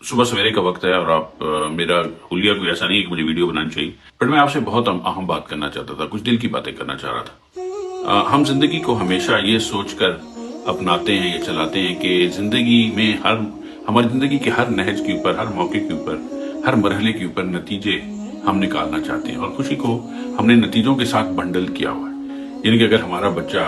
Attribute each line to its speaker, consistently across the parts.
Speaker 1: सुबह सवेरे का वक्त है और आप मेरा हुलिया कोई ऐसा नहीं है कि मुझे वीडियो बनानी चाहिए, बट मैं आपसे बहुत अहम बात करना चाहता था, कुछ दिल की बातें करना चाह रहा था। हम जिंदगी को हमेशा ये सोचकर अपनाते हैं या चलाते हैं कि जिंदगी में हमारी जिंदगी के हर नहज के ऊपर, हर मौके के ऊपर, हर मरहले के ऊपर नतीजे हम निकालना चाहते हैं और खुशी को हमने नतीजों के साथ बंडल किया हुआ है। यानी कि अगर हमारा बच्चा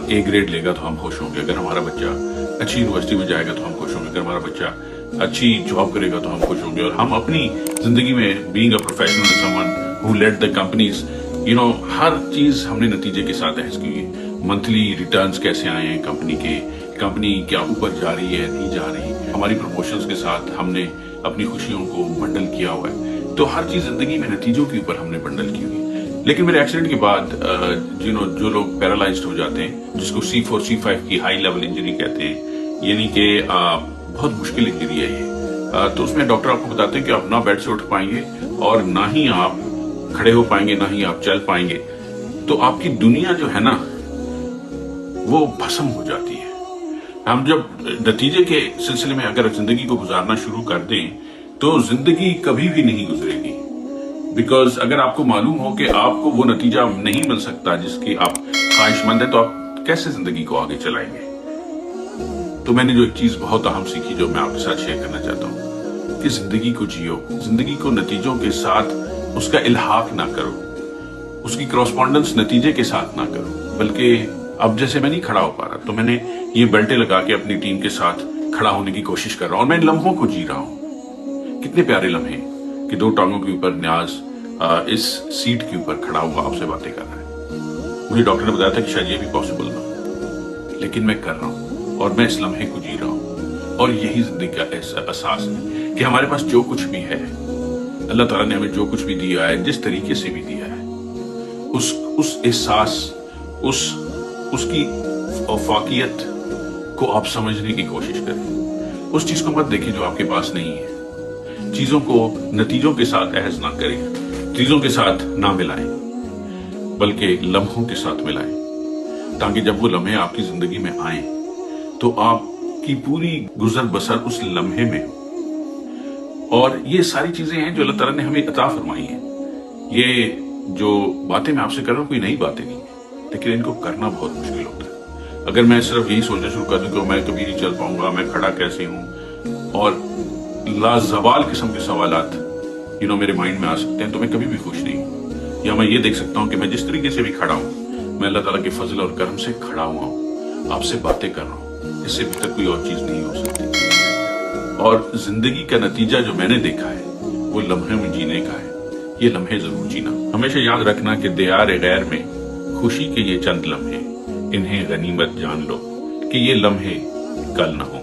Speaker 1: ए ग्रेड लेगा तो हम खुश होंगे, अगर हमारा बच्चा अच्छी यूनिवर्सिटी में जाएगा तो हम खुश होंगे, अगर हमारा बच्चा अच्छी जॉब करेगा तो हम खुश होंगे। और हम अपनी जिंदगी में being a professional, someone who led the companies, हर चीज हमने नतीजे के साथ अहस की है। मंथली रिटर्न्स कैसे आए हैं कंपनी के, कंपनी क्या ऊपर जा रही है नहीं जा रही, हमारी प्रमोशंस के साथ हमने अपनी खुशियों को बंडल किया हुआ है। तो हर चीज जिंदगी में नतीजों के ऊपर हमने बंडल की हुई है। लेकिन मेरे एक्सीडेंट के बाद जो लोग पैरालाइज्ड हो जाते हैं, जिसको C4 C5 की हाई लेवल इंजरी कहते हैं, यानी कि बहुत मुश्किल इंजरी है ये, तो उसमें डॉक्टर आपको बताते हैं कि आप ना बेड से उठ पाएंगे और ना ही आप खड़े हो पाएंगे, ना ही आप चल पाएंगे। तो आपकी दुनिया जो है ना वो भस्म हो जाती है। हम जब नतीजे के सिलसिले में अगर जिंदगी को गुजारना शुरू कर दें तो जिंदगी कभी भी नहीं गुजरेगी। बिकॉज अगर आपको मालूम हो कि आपको वो नतीजा नहीं मिल सकता जिसकी आप ख्वाहिशमंद है, तो आप कैसे जिंदगी को आगे चलाएंगे। तो मैंने जो एक चीज बहुत अहम सीखी, जो मैं आपके साथ शेयर करना चाहता हूँ, कि जिंदगी को जियो, जिंदगी को नतीजों के साथ उसका इल्हाक ना करो, उसकी करस्पॉन्डेंस नतीजे के साथ ना करो। बल्कि अब जैसे मैं नहीं खड़ा हो पा रहा, तो मैंने ये बेल्टें लगा के अपनी टीम के साथ खड़ा होने की कोशिश कर रहा हूं और मैं इन लम्हों को जी रहा हूं। कितने प्यारे लम्हे कि दो टांगों के ऊपर न्याज इस सीट के ऊपर खड़ा हुआ आपसे बातें कर रहा है। मुझे डॉक्टर ने बताया था कि शायद ये भी पॉसिबल ना हो, लेकिन मैं कर रहा हूं और मैं इस लम्हे को जी रहा हूं। और यही जिंदगी का एहसास है कि हमारे पास जो कुछ भी है, अल्लाह ताला ने हमें जो कुछ भी दिया है, जिस तरीके से भी दिया है, उस एहसास, उसकी औफाकियत को आप समझने की कोशिश करें। उस चीज को मत देखें जो आपके पास नहीं है। चीजों को नतीजों के साथ अहज ना करें, चीजों के साथ ना मिलाएं, बल्कि लम्हों के साथ मिलाएं, ताकि जब वो लम्हे आपकी जिंदगी में आए तो आपकी पूरी गुजर बसर उस लम्हे में हो। और ये सारी चीजें हैं जो अल्लाह ताला ने हमें अता फरमाई हैं। ये जो बातें मैं आपसे कर रहा हूं कोई नई बातें नहीं, लेकिन इनको करना बहुत मुश्किल होता है। अगर मैं सिर्फ यही सोचना शुरू कर दूं कि मैं कभी नहीं चल पाऊंगा, मैं खड़ा कैसे हूं, और लाजवाल किस्म के सवालात मेरे माइंड में आ सकते हैं, तो मैं कभी भी खुश नहीं हूं। या मैं ये देख सकता हूं कि मैं जिस तरीके से भी खड़ा हूं, मैं अल्लाह ताला के फजल और करम से खड़ा हुआ हूं, आपसे बातें कर रहा हूं। इससे बेहतर कोई और चीज नहीं हो सकती। और जिंदगी का नतीजा जो मैंने देखा है वो लम्हे में जीने का है। ये लम्हे जरूर जीना। हमेशा याद रखना कि दियार गैर में खुशी के ये चंद लम्हे, इन्हें गनीमत जान लो कि ये लम्हे कल ना हो।